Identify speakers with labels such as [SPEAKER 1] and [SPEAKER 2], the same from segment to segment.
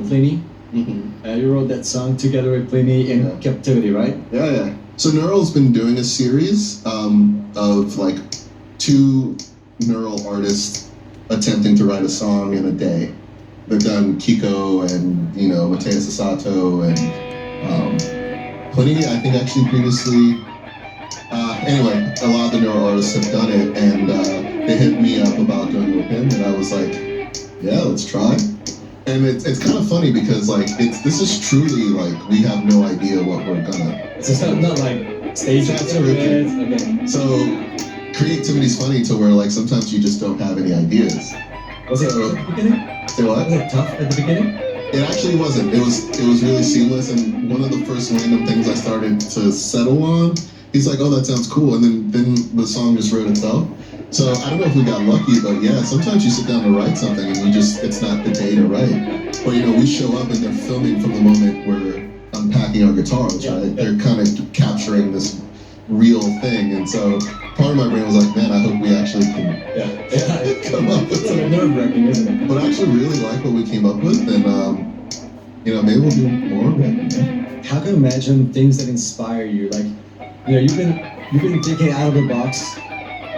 [SPEAKER 1] Pliny.
[SPEAKER 2] Mm-hmm.
[SPEAKER 1] You wrote that song together with Pliny in Captivity, right?
[SPEAKER 2] Yeah. So Neural's been doing a series of like 2 neural artists attempting to write a song in a day. They've done Kiko and Mateus Sato and Pliny. I think actually previously. Anyway, a lot of the neural artists have done it, and they hit me up about doing it with him, and I was like, yeah, let's try. And it's kind of funny because like this is truly like we have no idea what we're gonna.
[SPEAKER 1] It's just not like stage
[SPEAKER 2] Absolutely.
[SPEAKER 1] Okay.
[SPEAKER 2] So creativity's funny to where like sometimes you just don't have any ideas.
[SPEAKER 1] Was it tough at the beginning?
[SPEAKER 2] Say what?
[SPEAKER 1] Was it tough at the beginning?
[SPEAKER 2] It actually wasn't. It was really seamless, and one of the first random things I started to settle on, he's like, oh, that sounds cool, and then the song just wrote itself. So I don't know if we got lucky, but yeah, sometimes you sit down to write something and it's not the day to write. But we show up and they're filming from the moment we're unpacking our guitars, right? They're kind of capturing this real thing, and so part of my brain was like, man, I hope we actually can come up with something.
[SPEAKER 1] It's nerve-wracking, isn't it?
[SPEAKER 2] But I actually really like what we came up with, and maybe we'll do more of it.
[SPEAKER 1] How can you imagine things that inspire you? Like, you've been thinking out of the box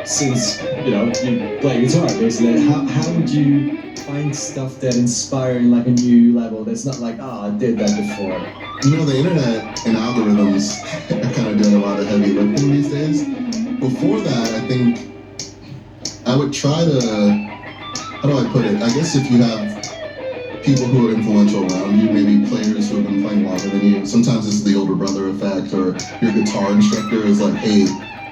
[SPEAKER 1] since you play guitar, basically. How would you find stuff that inspire in like a new level that's not like, I did that before?
[SPEAKER 2] The internet and algorithms are kind of doing a lot of heavy lifting these days. Before that, I think I would try to, how do I put it? I guess if you have people who are influential around you, maybe players who have been playing longer than you, sometimes it's the older brother effect, or your guitar instructor is like, hey,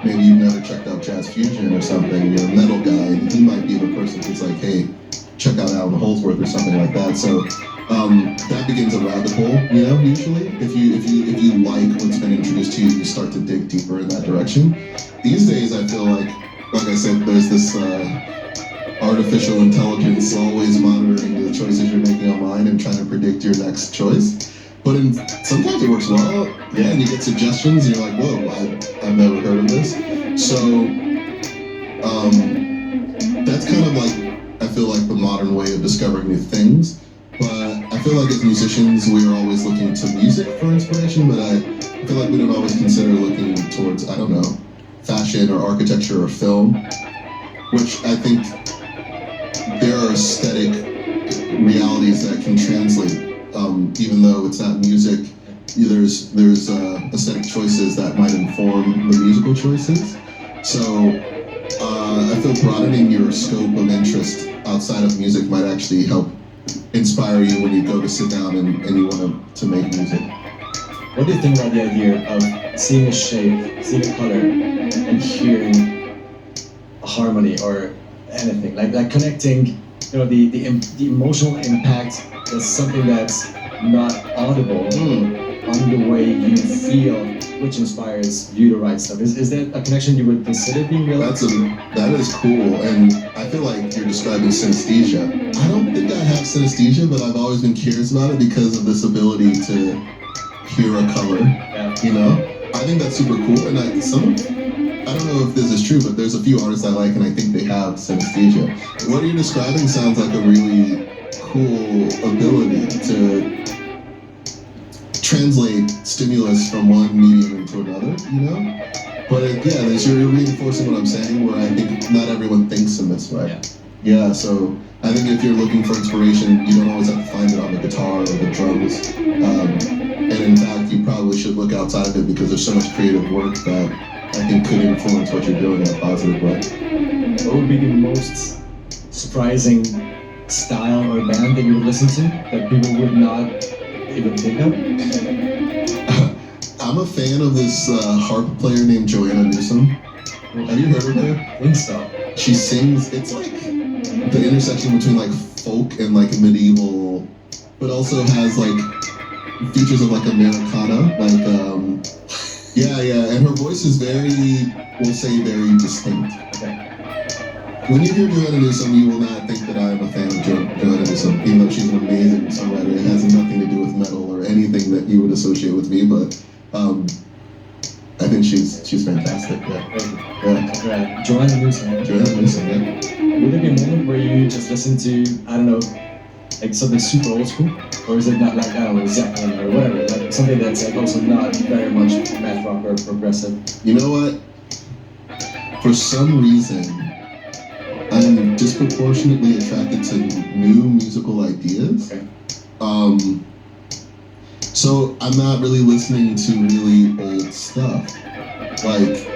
[SPEAKER 2] maybe you've never checked out jazz fusion or something, you're a metal guy, and he might be the person who's like, hey, check out Alan Holdsworth or something like that. So that begins a rabbit hole, usually. If you like what's been introduced to you, you start to dig deeper in that direction. These days, I feel like I said, there's this artificial intelligence always monitoring the choices you're making online and trying to predict your next choice. But sometimes it works well, and you get suggestions, and you're like, whoa, I've never heard of this. So that's kind of like, I feel like the modern way of discovering new things. But I feel like as musicians, we are always looking to music for inspiration, but I feel like we don't always consider looking towards, I don't know, fashion or architecture or film, which I think there are aesthetic realities that can translate. Even though it's not music, there's aesthetic choices that might inform the musical choices. So I feel broadening your scope of interest outside of music might actually help inspire you when you go to sit down and you want to make music.
[SPEAKER 1] What do you think about the idea of seeing a shape, seeing a color, and hearing a harmony or anything? Like connecting, the emotional impact is something that's not audible on the way you feel, which inspires you to write stuff. Is that a connection you would consider being realized?
[SPEAKER 2] That is cool, and I feel like you're describing synesthesia. I don't think I have synesthesia, but I've always been curious about it because of this ability to hear a color. I think that's super cool, and I don't know if this is true, but there's a few artists I like, and I think they have synesthesia. What you're describing sounds like a really cool ability to translate stimulus from one medium into another, But you're reinforcing what I'm saying, where I think not everyone thinks in this way. Yeah, so I think if you're looking for inspiration, you don't always have to find it on the guitar or the drums. And in fact, you probably should look outside of it because there's so much creative work that I think could influence what you're doing in a positive way.
[SPEAKER 1] What would be the most surprising style or band that you would listen to that people would not even think of?
[SPEAKER 2] I'm a fan of this harp player named Joanna Newsom. Have you heard of her?
[SPEAKER 1] I think so.
[SPEAKER 2] She sings, it's like the intersection between like folk and like medieval, but also has like features of like Americana, and her voice is very distinct.
[SPEAKER 1] Okay.
[SPEAKER 2] When you hear Joanna Newsom, you will not think that I am a fan of Joanna Newsom, even though she's an amazing songwriter. It has nothing to do with metal or anything that you would associate with me, but I think she's fantastic.
[SPEAKER 1] Yeah. Joanna Newsom.
[SPEAKER 2] Joanna Newsom, yeah.
[SPEAKER 1] Would there be a moment where you just listen to, I don't know, like something super old school, or is it not like I don't know Zeppelin or whatever, like something that's like also not very much math rock or progressive?
[SPEAKER 2] You know what? For some reason, I'm disproportionately attracted to new musical ideas.
[SPEAKER 1] Okay.
[SPEAKER 2] So I'm not really listening to really old stuff. Like,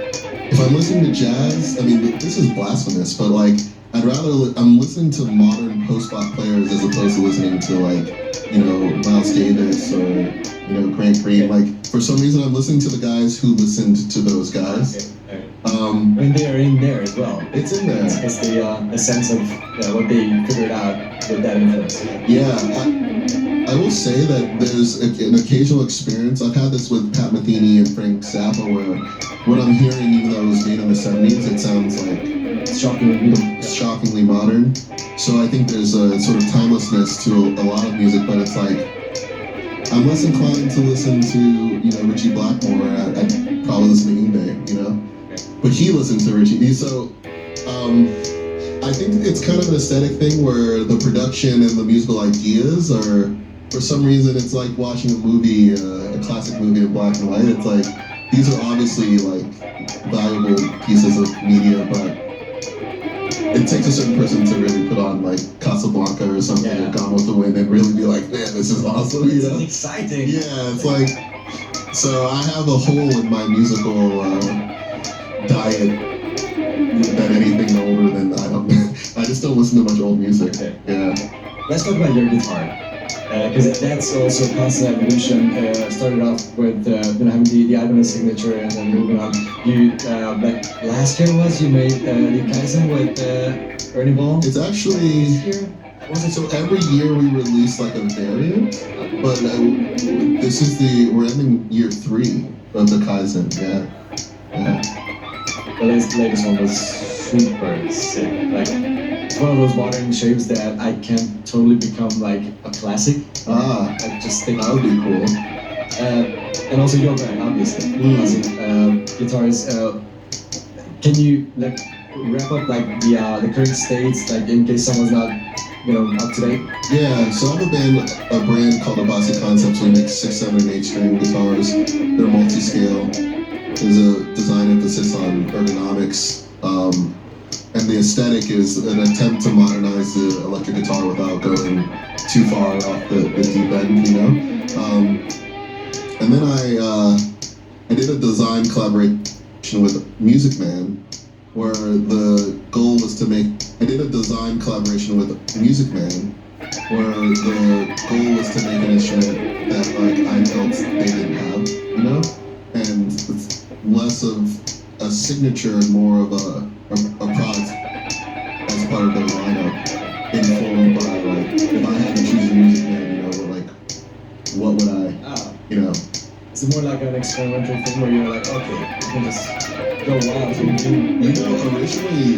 [SPEAKER 2] if I'm listening to jazz, I mean, this is blasphemous, but like, I'm listening to modern post-bop players as opposed to listening to like, you know, Miles Davis or, you know, Grant Green. Like, for some reason, I'm listening to the guys who listened to those guys.
[SPEAKER 1] Okay. I mean, they are in there as well.
[SPEAKER 2] It's in there.
[SPEAKER 1] It's the sense of what they figured out with that influence.
[SPEAKER 2] Yeah, I will say that there's an occasional experience. I've had this with Pat Metheny and Frank Zappa, where what I'm hearing, even though it was made in the 70s, it sounds like shockingly modern. So I think there's a sort of timelessness to a lot of music, but it's like I'm less inclined to listen to, you know, Richie Blackmore. I'd probably listen to Yngwie, you know, but he listened to Richie. So I think it's kind of an aesthetic thing where the production and the musical ideas are, for some reason, it's like watching a movie, a classic movie in black and white. It's like these are obviously like valuable pieces of media, but it takes a certain person to really put on like Casablanca or something, or Gone with the Wind, and really be like, man, this is awesome. You know?
[SPEAKER 1] It's exciting.
[SPEAKER 2] Yeah, it's like, so I have a hole in my musical diet than anything older than I just don't listen to much old music.
[SPEAKER 1] Okay.
[SPEAKER 2] Yeah.
[SPEAKER 1] Let's talk about your guitar. Because that's also a constant evolution. Started off with having the Ibanez signature and then moving on. You like last year you made the Kaizen with Ernie Ball.
[SPEAKER 2] It's actually
[SPEAKER 1] was it?
[SPEAKER 2] So every year we release like a variant, but we're ending year 3 of the Kaizen.
[SPEAKER 1] The latest one was super sick. Like, it's one of those modern shapes that I can totally become like a classic. I just think
[SPEAKER 2] that would be cool.
[SPEAKER 1] And also your brand, obviously. Classic guitars. Can you like wrap up like the current states, like in case someone's not up to date?
[SPEAKER 2] Yeah, so I have a brand called Abasi Concepts. We make 6, 7, and 8 string guitars. They're multi-scale. There's a design emphasis on ergonomics, and the aesthetic is an attempt to modernize the electric guitar without going too far off the deep end, you know. And then I did a design collaboration with Music Man, where the goal was to make. I did a design collaboration with Music Man, where the goal was to make an instrument that like I felt they didn't have, you know, and it's less of a signature and more of a product as part of their lineup, informed by like if I had to choose a Music Man, you know, like what would I, you know.
[SPEAKER 1] Is it more like an experimental thing where you're like, okay, you can just go wild?
[SPEAKER 2] You know, originally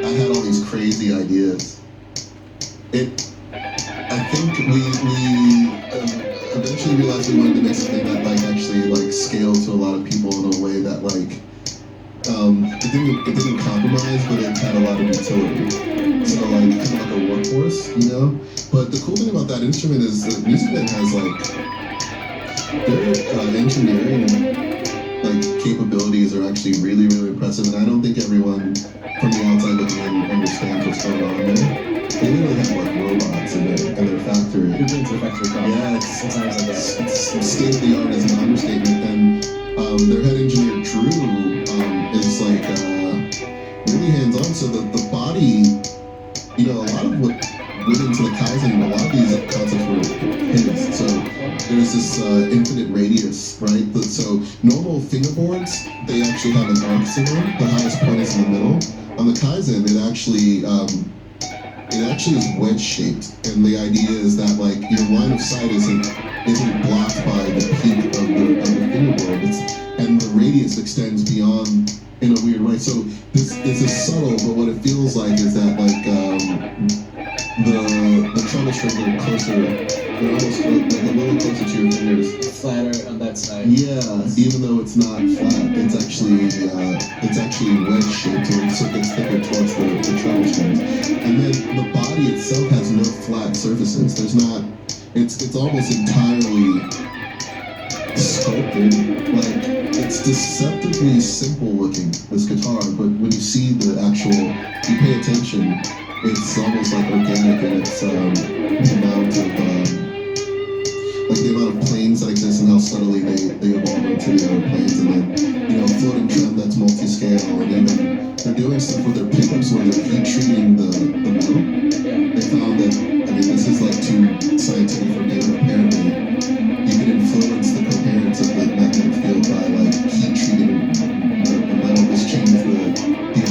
[SPEAKER 2] I had all these crazy ideas. I think we eventually realized we wanted to make something that like actually like scaled to a lot of people in a way that like it didn't compromise, but it had a lot of utility. So like kind of like a workhorse, you know. But the cool thing about that instrument is that Music Man has like their engineering like capabilities are actually really, really impressive, and I don't think everyone from the outside looking in understands what's going on there. They literally have like robots in their factory.
[SPEAKER 1] You've been to the factory, probably.
[SPEAKER 2] Yeah, it's
[SPEAKER 1] sometimes like that.
[SPEAKER 2] State of the art is an understatement, and their head engineer Drew is like really hands on. So that the body, you know, a lot of what went into the Kaizen, a lot of these concepts were his. So there's this infinite radius, right? So normal fingerboards, they actually have an arc to them. The highest point is in the middle. On the Kaizen, it actually is wedge shaped, and the idea is that like your line of sight isn't blocked by the peak of the fingerboard. And the radius extends beyond in a weird way. So this is subtle, but what it feels like is that like the treble strings are closer. They're almost like a little closer to your fingers.
[SPEAKER 1] Flatter on that side.
[SPEAKER 2] Yeah, even though it's not flat, it's actually wedge shaped, so it gets thicker towards the treble strings. And then the body itself has no flat surfaces. There's not almost entirely sculpted. Like, it's deceptively simple looking, this guitar, but when you see the actual, you pay attention, it's almost like organic in its amount of like the amount of planes that exist and how subtly they evolve into the other planes, and then floating trem that's multi-scale, and even they're doing stuff with their pickups where they're heat treating the metal. They found that, I mean, this is like too scientific for me, but apparently you can influence the coherence of the magnetic field by like heat treating the metal. This changes the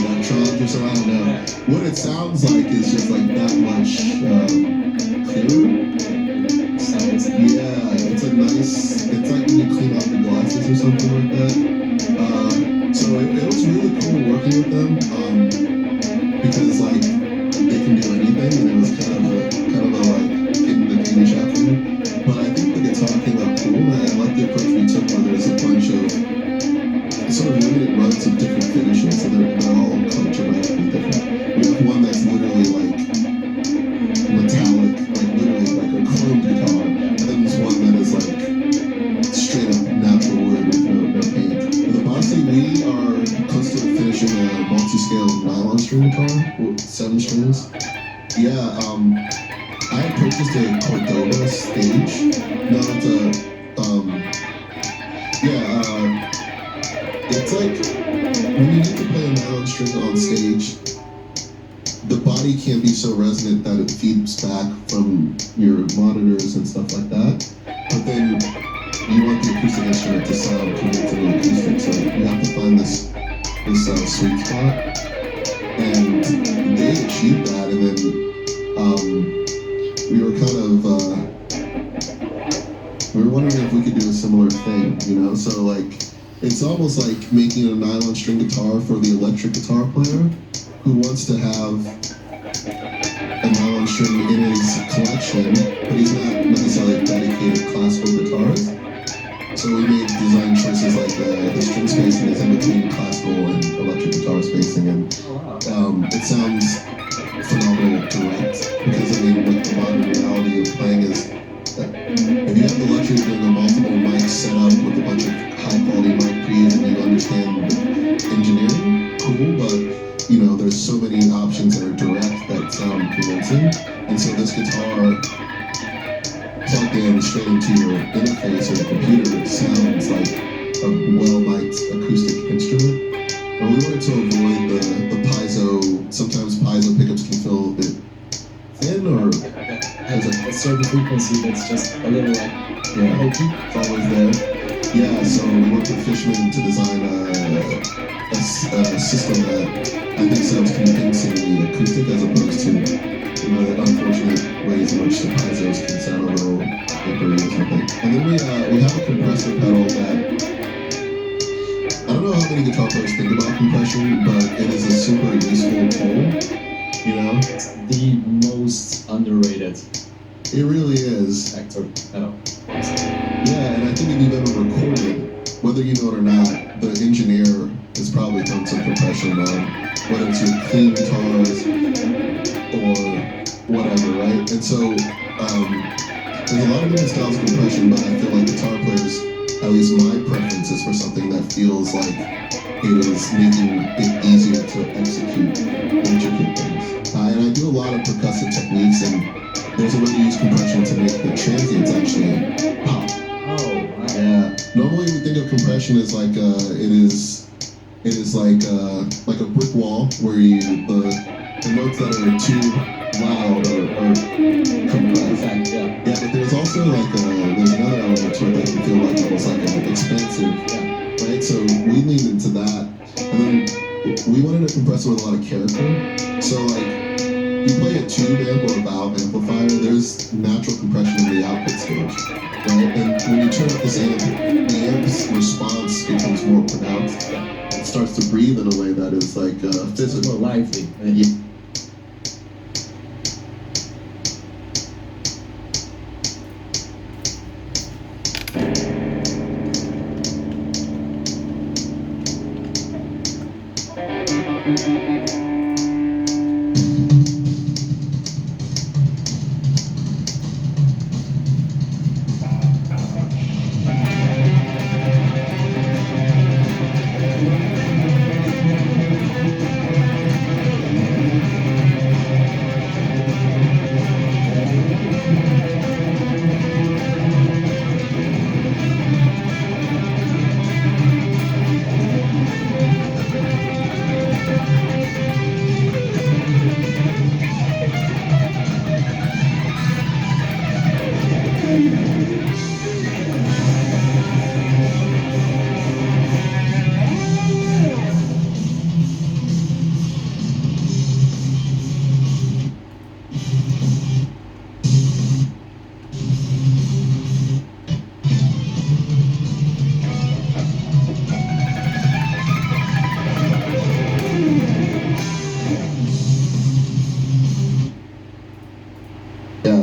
[SPEAKER 2] electrons or so, I don't know. What it sounds like is just like that much clearer. Yeah, it's a nice, it's like when you clean out the glasses or something like that. So it was really cool working with them, because like they can do anything, and it was kind of a like getting the candy shop thing. But I think the guitar came out cool, and I like the approach we took where there's a bunch of sort of limited runs of different finishes, so they're all quite dramatically different. We have one that's literally like metallic, like literally like a chrome guitar, and then there's one that is like straight up natural wood with no paint. And the Bossy, we are close to finishing a multi-scale nylon string guitar with 7 strings. Yeah, I had purchased a Cordoba stage. No, it's it's like when you need to play a nylon string on stage, the body can't be so resonant that it feeds back from your monitors and stuff like that. But then you want the acoustic instrument to sound convincingly acoustic, so you have to find this sweet spot. And they achieved that, and then we were kind of we were wondering if we could do a similar thing, So like, it's almost like making a nylon string guitar for the electric guitar player who wants to have a nylon string in his collection, but he's not necessarily a dedicated classical guitarist. So we made design choices like the string spacing is in between classical and electric guitar spacing, and it sounds phenomenal direct, because I mean, like, the modern reality of playing is that if you have the luxury of doing a multiple mic setup with a bunch of high quality mic pre's and you understand engineering, cool, but there's so many options that are direct that sound convincing, and so this guitar plugged in straight into your interface or your computer sounds like a well-mic'd acoustic instrument. And we wanted to avoid the piezo. Sometimes piezo pickups can feel a bit thin, or
[SPEAKER 1] has a certain frequency that's just a little like hokey.
[SPEAKER 2] It's always there. Yeah, so we worked with Fishman to design a system that I think sounds convincingly acoustic, as opposed to the unfortunate ways in which the piezos can sound a little papery or something. And then we have a compressor pedal that, I don't know how many guitar players think about compression, but it is a super useful tool.
[SPEAKER 1] It's the most underrated.
[SPEAKER 2] It really is.
[SPEAKER 1] Actor pedal.
[SPEAKER 2] Yeah, and I think if you've ever recorded, whether you know it or not, the engineer has probably done some compression on whether it's your clean guitars or whatever, right? And so there's a lot of different styles of compression, but I feel like guitar players, at least my preference is for something that feels like it is making it easier to execute intricate things. And I do a lot of percussive techniques, and there's a way to use compression to make the transients actually pop.
[SPEAKER 1] Oh, wow.
[SPEAKER 2] Yeah. Normally we think of compression as like it is like a brick wall where the notes that are too loud are compressed.
[SPEAKER 1] Yeah,
[SPEAKER 2] but there's also like there's another element to it that can feel like almost like an expansive, right? So we leaned into that, and then we wanted a compressor with a lot of character. So like, you play a tube amp or a valve amplifier, there's natural compression in the output stage, right? And when you turn up this amp, the amp's response becomes more pronounced. It starts to breathe in a way that is like physical.
[SPEAKER 1] More lively.
[SPEAKER 2] Yeah.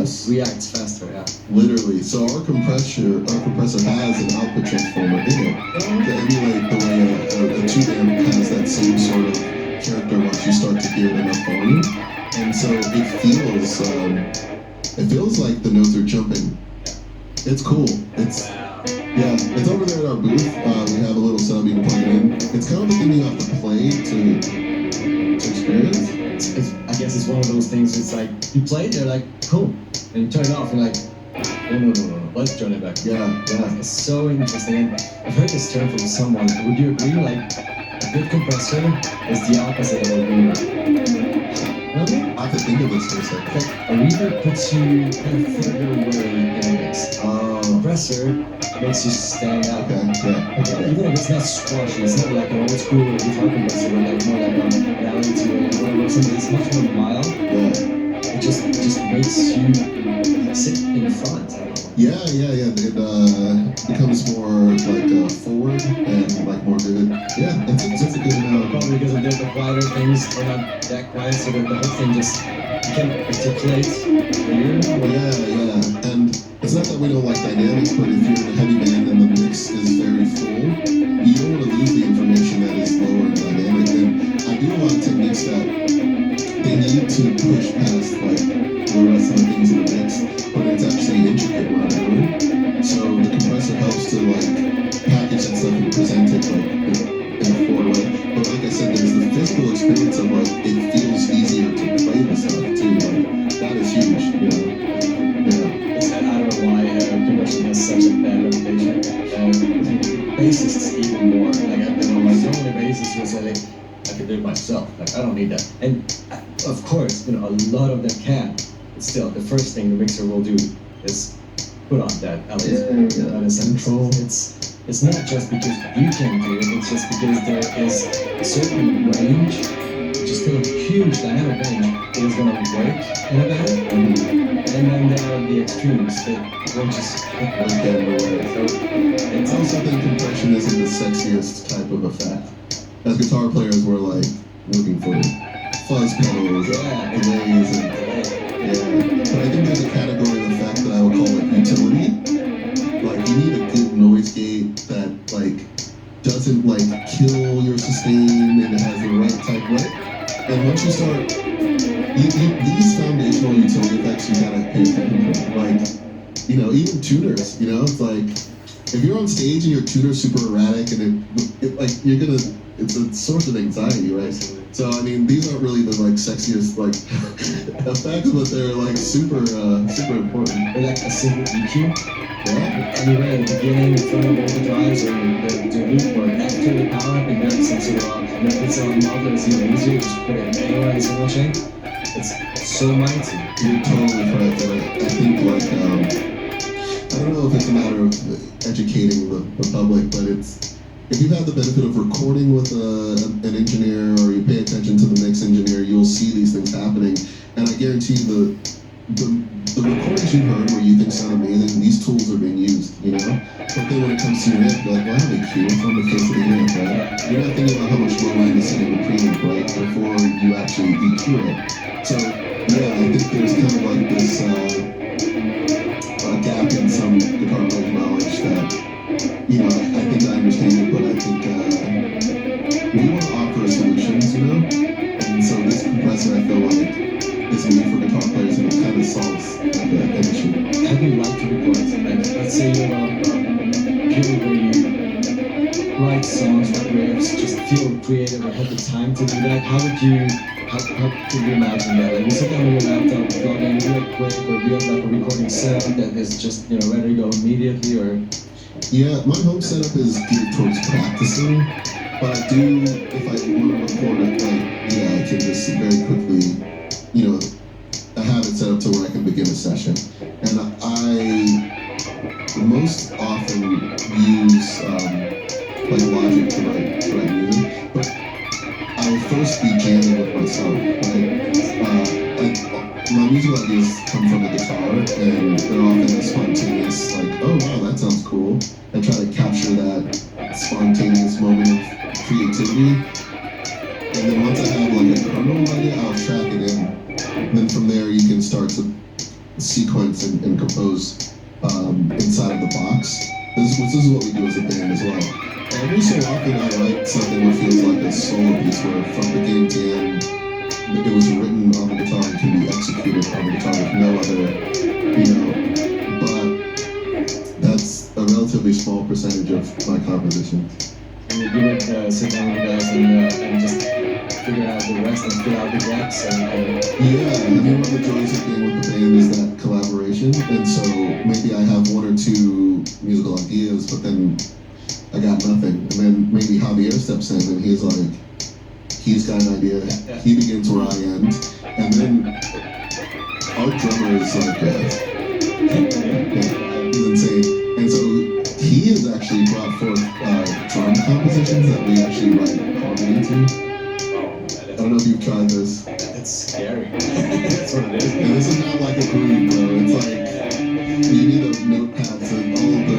[SPEAKER 2] Yes.
[SPEAKER 1] reacts faster. Yeah.
[SPEAKER 2] Literally. So our compressor has an output transformer in it to emulate the way a 2-amp has that same sort of character once you start to hear it enough volume. And so it feels like the notes are jumping. It's cool. It's over there at our booth. We have a little setup you can plug it in. It's kind of the thing you have to play to experience.
[SPEAKER 1] I guess it's one of those things. It's like you play it, you're like, cool, and you turn it off, and you're like, oh no, let's turn it back.
[SPEAKER 2] Yeah.
[SPEAKER 1] It's so interesting. And I've heard this term from someone. Would you agree? Like, a good compressor is the opposite of a reverb. Really?
[SPEAKER 2] I have to think of this for a second.
[SPEAKER 1] Like, a reverb puts you kind of further away in the mix. Compressor makes you stand out.
[SPEAKER 2] Okay. Yeah.
[SPEAKER 1] Even if it's not squashy, it's not like an old school guitar compressor, but like more like an alley to it, or something that's much more mild.
[SPEAKER 2] Yeah.
[SPEAKER 1] It just makes you sit in front.
[SPEAKER 2] Yeah. It becomes more like forward and like more vivid. Yeah, it's a good analogy.
[SPEAKER 1] Probably because of the quieter things are not that quiet, so that the whole thing just you can articulate clear.
[SPEAKER 2] Yeah. And it's not that we don't like dynamics, but if you're in a heavy band and the mix is very full, you don't want to lose the information that is lower and dynamic. And I do a lot of techniques that they need to push past like the rest of the things in the mix, but it's actually intricate what I'm doing. So the compressor helps to like package that stuff and present it like in a forward way. But like I said, there's the physical experience of like it feels easier to play the stuff too. Like that is huge, you know. Yeah.
[SPEAKER 1] I don't know why compression has such a bad reputation. Bassists even more. Like the only bassist who say like, I can do it myself. Like I don't need that. And of course, a lot of them can. But still, the first thing the mixer will do is put on that element. That is control. It's not just because you can do it. It's just because there is a certain range, which is still a huge dynamic range, that is going to work in a band. And then there are the extremes that will just
[SPEAKER 2] get in the way. So it's also think compression isn't the sexiest type of effect. As guitar players, we're like looking for fuzz pedals, delays, and But I think there's a category of effect that I would call like utility. Like you need a good noise gate that like doesn't like kill your sustain and it has the right type right. And once you start, these foundational utility effects you gotta pay attention to. Like, even tuners. It's like if you're on stage and your tuner's super erratic and it like it's a source of anxiety, right? So I mean, these aren't really the like sexiest like effects, but they're like super important.
[SPEAKER 1] They're like a simple EQ.
[SPEAKER 2] Yeah.
[SPEAKER 1] Anywhere at the beginning, in front of all the drives, or the loop, or after the power up, and then some sort of and if it's a model that's even easier, just put it anywhere in a single chain. It's so mighty.
[SPEAKER 2] You're totally correct. I think like I don't know if it's a matter of educating the public, but it's if you've had the benefit of recording with an engineer or you pay attention to the mix engineer, you'll see these things happening. And I guarantee the recordings you heard where you think sound amazing, these tools are being used, But then when it comes to your amp, you're like, why are they cute? It's on the face of the amp, right? You're not thinking about how much low end is sitting in the preamp, right? Before you actually EQ it. So, yeah, I think there's kind of like this gap in some guitar players' knowledge that I think I understand it, but I think we want to offer solutions, And so this compressor, I feel like, is made for guitar players and it kind of solves like an issue.
[SPEAKER 1] How do you like to record? Like, let's say you're on a period where you write songs, write riffs, just feel creative or have the time to do that. How could you imagine that? Like, you sit down on your laptop, plug in real quick, or do you have like a recording setup that is just, ready to go immediately, or?
[SPEAKER 2] Yeah, my home setup is geared towards practicing, but I do, if I want to record it, I can just very quickly, I have it set up to where I can begin a session. And I most often use Logic to write music, but I'll first be jamming with myself, right? My musical ideas come from the guitar, and they're often spontaneous, like, oh wow, that sounds cool. I try to capture that spontaneous moment of creativity, and then once I have like a kernel idea, I'll track it in. And then from there, you can start to sequence and compose inside of the box. This is what we do as a band as well. Every so often I write something that feels like a solo piece where from beginning to end it was written on the guitar and can be executed on the guitar with no other, but that's a relatively small percentage of my compositions.
[SPEAKER 1] And you would sit down with us and just figure out the rest and fill out the gaps
[SPEAKER 2] Yeah, I mean, one of the joys of being with the band is that collaboration, and so maybe I have one or two musical ideas, but then I got nothing, and then maybe Javier steps in and he's got an idea, he begins where I end, and then our drummer is like, he's insane, and so he has actually brought forth drum compositions that we actually write harmony to. I don't know if you've tried this.
[SPEAKER 1] That's scary. That's what it is.
[SPEAKER 2] And this is not like a groove, bro. It's like you need those notepads and all the,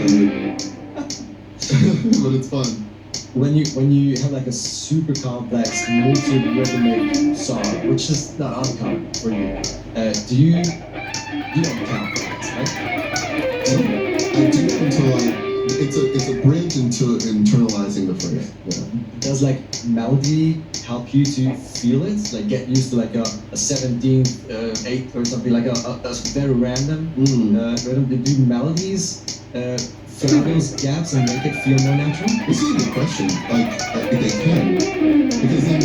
[SPEAKER 2] but it's fun.
[SPEAKER 1] When you have like a super complex multi-rhythmic song, which is not uncommon for you, you don't count that, right?
[SPEAKER 2] I do until it's a bridge into internalizing the phrase. Yeah.
[SPEAKER 1] Does like melody help you to feel it? Like get used to like a 17th, 8th or something, like a very random rhythm? They do melodies fill out those gaps and make it feel more natural?
[SPEAKER 2] This is a good question. Like they can, because then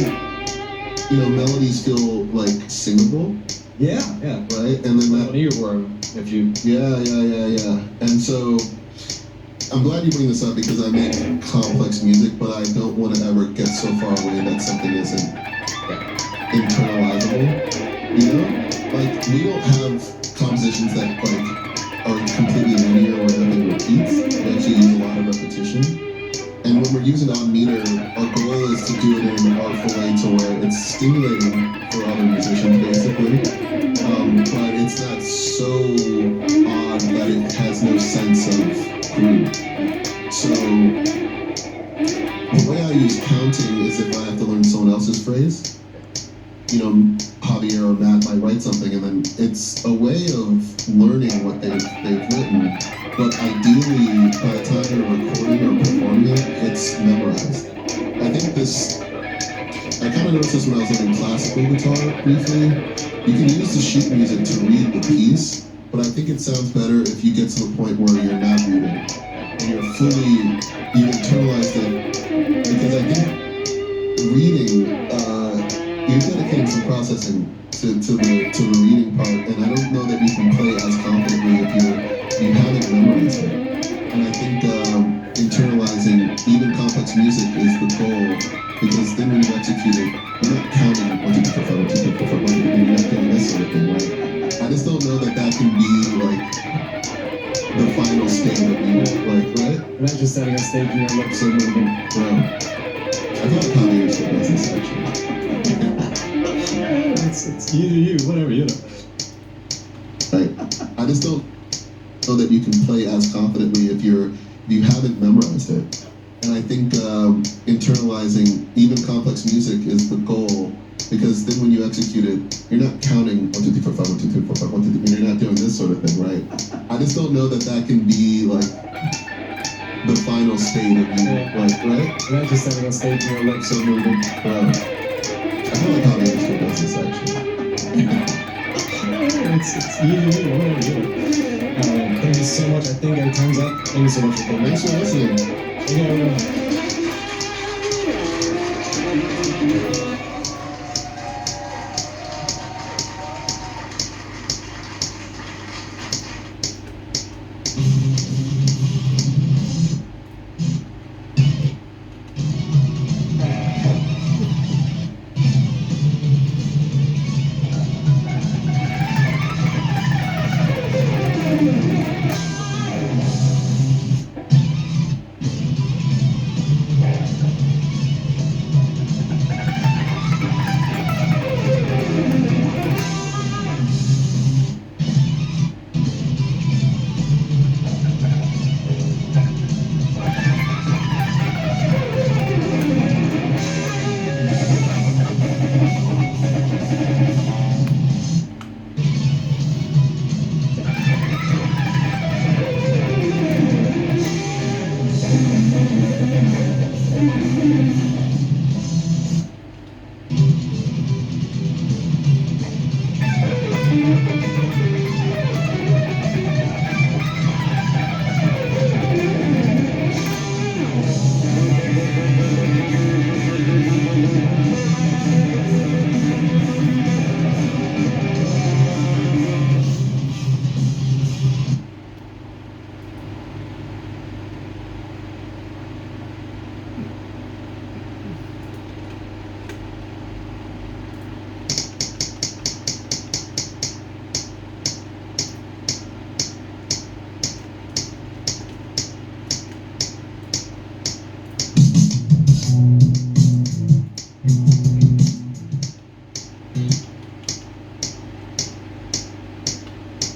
[SPEAKER 2] melodies feel like singable.
[SPEAKER 1] Yeah.
[SPEAKER 2] Right, and then that
[SPEAKER 1] earworm, if you.
[SPEAKER 2] Yeah. And so I'm glad you bring this up because I make complex music, but I don't want to ever get so far away that something isn't internalizable. Like we don't have compositions that are completely linear where nothing repeats. We actually use a lot of repetition. And when we're using on meter, our goal is to do it in an artful way to where it's stimulating for other musicians, basically. But it's not so odd that it has no sense of groove. So the way I use counting is if I have to learn someone else's phrase. Javier or Matt might write something, and then it's a way of learning what they've written. But ideally, by the time you're recording or performing it, it's memorized. I kind of noticed this when I was learning classical guitar briefly. You can use the sheet music to read the piece, but I think it sounds better if you get to the point where you're not reading and you've internalized it. Because I think reading, you're dedicating some processing to the reading part, and I don't know that you can play as confidently if you haven't memorized it. And I think internalizing even complex music is the goal, because then when you execute it, you're not counting 1, 2, 3, 4, 5, 1, 2, 3, 4, 5, 1, 2, 3, you're not doing this sort of thing, right? I just don't know that can be like the final state of you, right?
[SPEAKER 1] Imagine standing on stage and your lips are moving.
[SPEAKER 2] Bro, I feel like Javier still does this actually.
[SPEAKER 1] It's you, whatever,
[SPEAKER 2] Right. I just don't know that you can play as confidently if you haven't memorized it. And I think internalizing even complex music is the goal, because then when you execute it, you're not counting 1, 2, 3, 4, 5, 1, 2, 3, 4, 5, 1, 2, 3, and you're not doing this sort of thing, right? I just don't know that can be like the final state of you, right?
[SPEAKER 1] Imagine standing on stage and your lips are moving.
[SPEAKER 2] Bro, I feel like Javier still does this actually.
[SPEAKER 1] It's you, whatever, thank you so much. I think our time's up. Thank you so much for coming.
[SPEAKER 2] Thanks for listening.
[SPEAKER 1] Thank you, everyone.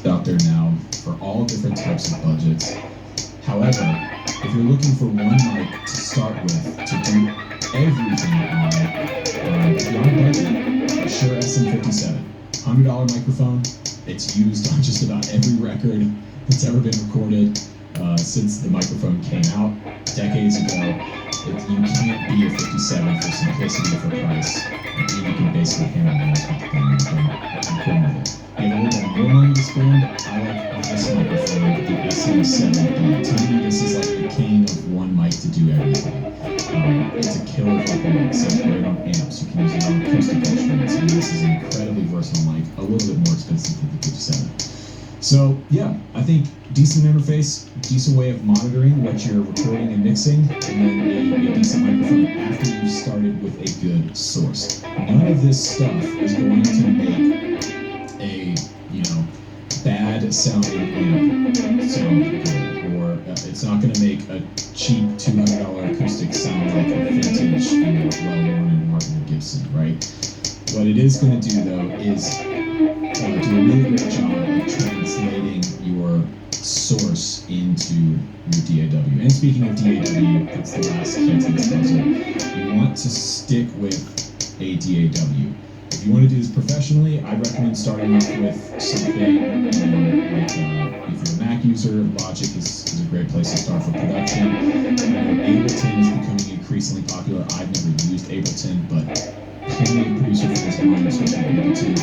[SPEAKER 3] out there now for all different types of budgets. However, if you're looking for one mic to start with to do everything on, if you're on a budget, Shure SM57, $100 microphone. It's used on just about every record that's ever been recorded since the microphone came out decades ago. You can't be a 57 for simplicity, for price. And you can basically hammer nails with the thing and record with it. You have a little bit more money to spend. I like this microphone, the SM7B. To me, this is like the king of one mic to do everything. It's a killer vocal mic. It sounds great on amps. You can use it on acoustic instruments. And this is an incredibly versatile mic, a little bit more expensive than the 57. So yeah, I think decent interface, decent way of monitoring what you're recording and mixing, and then a decent microphone after you've started with a good source. None of this stuff is going to make a bad sounding amp sound good, or it's not going to make a cheap $200 acoustic sound like a vintage, well-worn and Martin Gibson, right? What it is going to do though is do a really great job of translating your source into your DAW. And speaking of DAW, that's the last key to this puzzle. You want to stick with a DAW. If you want to do this professionally, I'd recommend starting off with something like if you're a Mac user, Logic is a great place to start for production. Ableton is becoming increasingly popular. I've never used Ableton, but plenty of producer friends of mine are switching to Ableton.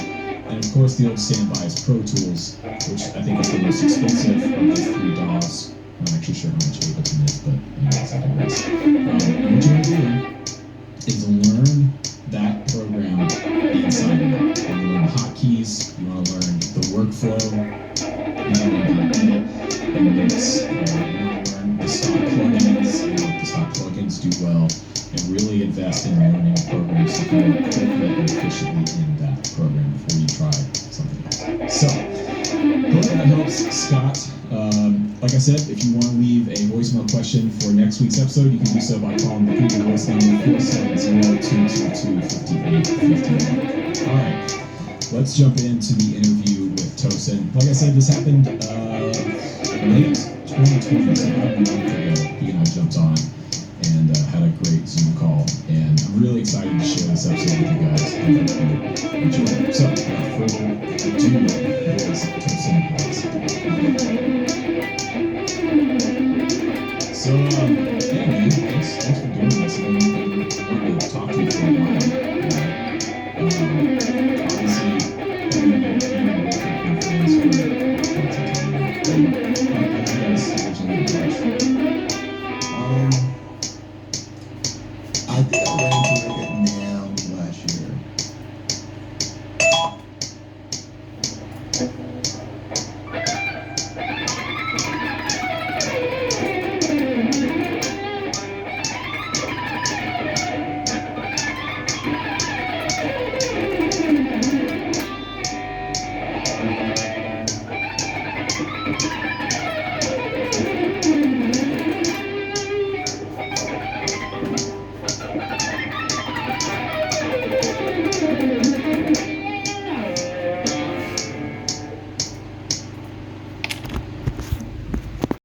[SPEAKER 3] And of course the old standby is Pro Tools, which I think is the most expensive of the three DAWs. I'm not actually sure how much Ableton is, but anyways, I digress. And what you want to do is learn that program inside and out. You want to learn the hotkeys, you want to learn the workflow, you want to learn how to edit and mix, you want to learn the stock plugins, and what the stock plugins do well, and really invest in learning a program so you can work quickly and efficiently in that program before you try something else. So, hope that helps, Scott. Like I said, if you want to leave a voicemail question for next week's episode, you can do so by calling the Google voice number 470-222-5851. All right, let's jump into the interview with Tosin. Like I said, this happened late 2020, so about a month ago. He and I jumped on and had a great Zoom call, and I'm really excited to share this episode with you guys. I hope you enjoy it. So, without further ado, here's Tosin. So, hey man, thanks for doing this. I've been wanting to talk to you for a while. Obviously, I've been working with friends for quite some time now.